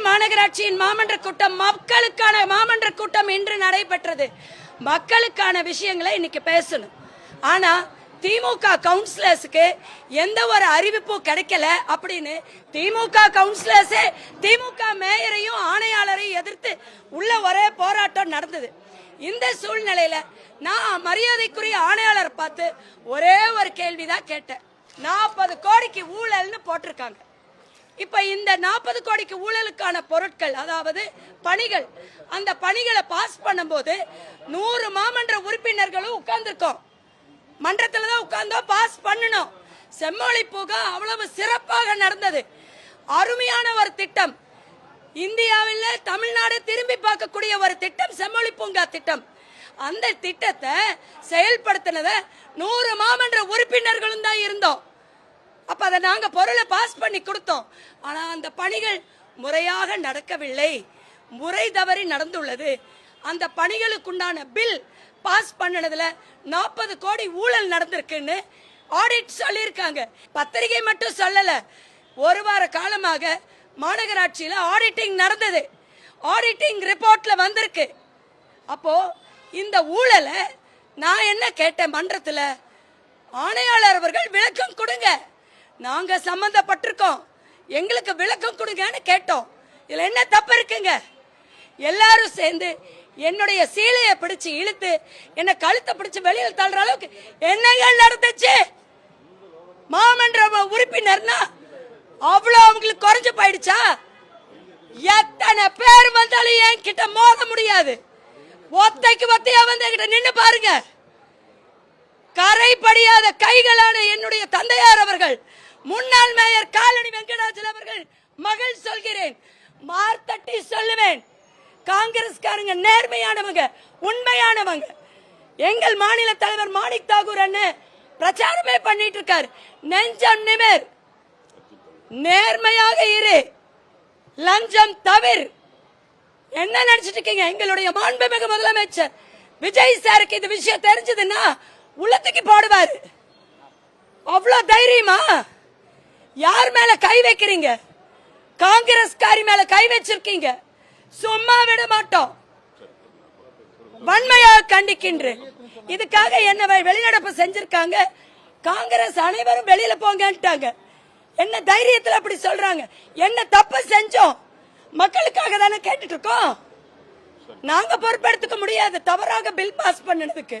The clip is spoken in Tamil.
மாநகராட்சியின் மாமன்ற கூட்டம் மக்களுக்கான மாமன்ற கூட்டம் இன்று நடைபெற்றது. மக்களுக்கான விஷயங்களை இன்னைக்கு பேசணும். ஆனா திமுக கவுன்சிலர்ஸ்க்கு எந்த ஒரு அறிவிப்பும் கிடைக்கல அப்படின்னு திமுக கவுன்சிலர்ஸே திமுக மேயரையும் ஆணையாளரையும் எதிர்த்து உள்ள ஒரே போராட்டம் நடந்தது. இந்த சூழ்நிலையில நான் மரியாதைக்குரிய ஆணையாளர் பார்த்து ஒரே ஒரு கேள்விதான் கேட்டேன். 40 கோடிக்கு ஊழல்னு போட்டிருக்காங்க. இப்ப இந்த 40 கோடிக்கு ஊழலுக்கான பொருட்கள், அதாவது பணிகள், அந்த பணிகளை பாஸ் பண்ணும்போது 100 மாமன்ற உறுப்பினர்களும் உட்கார்ந்துருக்கோம். மன்றத்துல தான் உட்கார்ந்தோம், பாஸ் பண்ணணும். செம்மொழி பூங்கா அவ்வளவு சிறப்பாக நடந்தது. அருமையான ஒரு திட்டம். இந்தியாவில் தமிழ்நாடு திரும்பி பார்க்கக்கூடிய ஒரு திட்டம் செம்மொழி பூங்கா திட்டம். அந்த திட்டத்தை செயல்படுத்தினத 100 மாமன்ற உறுப்பினர்களும் தான் இருந்தோம். அப்ப அதை நாங்க பொருளை பாஸ் பண்ணி கொடுத்தோம். ஆனா அந்த பணிகள் முறையாக நடக்கவில்லை, முறை தவறி நடந்துள்ளது. அந்த பணிகளுக்குண்டான பில் பாஸ் பண்ணதுல 40 கோடி ஊழல் நடந்திருக்குன்னு ஆடிட் சொல்லியிருக்காங்க. பத்திரிகை மட்டும் சொல்லல, ஒரு வார காலமாக மாநகராட்சியில ஆடிட்டிங் நடந்தது. ஆடிட்டிங் ரிப்போர்ட்ல வந்திருக்கு. அப்போ இந்த ஊழலை நான் என்ன கேட்டேன் மன்றத்துல, ஆணையாளர் அவர்கள் விளக்கம் கொடுங்க, நாங்க சம்பந்தப்பட்டிருக்கோம், எங்களுக்கு விளக்கம் கொடுங்கன்னு கேட்டோம். இதுல என்ன தப்பு இருக்குங்க? எல்லாரும் சேர்ந்து என்னுடைய சீலையை பிடிச்சு இழுத்து என்ன கழுத்தை பிடிச்சு வெளியில் தள்ளுற அளவுக்கு என்னங்க நடந்துச்சு? மாமன்ற உறுப்பினர்னா அவ்வளவு அவங்களுக்கு குறைஞ்சு போயிடுச்சா? எத்தனை பேர் வந்தாலும் என் கிட்ட மோத முடியாது. ஒத்தைக்கு ஒத்தையா வந்து என்கிட்ட நின்னு பாருங்க. கரை படியாத கைகளான என்னுடைய தந்தையார் அவர்கள், முன்னாள் மேயர் காலனி வெங்கடாச்சலம் அவர்கள் மகள் சொல்கிறேன், மார்த்தட்டி சொல்லுவேன். காங்கிரஸ்காரங்க நேர்மையானவங்க, உண்மையானவங்க. எங்கள் மாநில தலைவர் மாணிக் தாகூர் அண்ணன் பிரச்சாரமே பண்ணிட்டு இருக்காரு. நெஞ்சம் நிமிர், நேர்மையாக இரு, லஞ்சம் தவிர. என்ன நினைச்சிட்டு இருக்கீங்க? எங்களுடைய மாண்புமிகு முதலமைச்சர் விஜய் சாருக்கு இந்த விஷயம் தெரிஞ்சதுன்னா உள்ளத்துக்கு போடுவாரு. அவ்வளவு தைரியமா? யார் மேல கை வைக்கிறீங்க? காங்கிரஸ்காரி மேல கை வச்சிருக்கீங்க. சும்மா விட மாட்டோம், வன்மையாக கண்டிக்கின்றேன். இதுக்காக என்ன வெளிநடப்பு செஞ்சிருக்காங்க. காங்கிரஸ் அனைவரும் வெளியில போங்கன்ட்டாங்க. என்ன தைரியத்தில் அப்படி சொல்றாங்க? என்ன தப்பு செஞ்சோம்? மக்களுக்காக தானே கேட்டுட்டு இருக்கோம். நாங்க பொறுப்பெடுத்துக்க முடியாது தவறாக பில் பாஸ் பண்ணதுக்கு.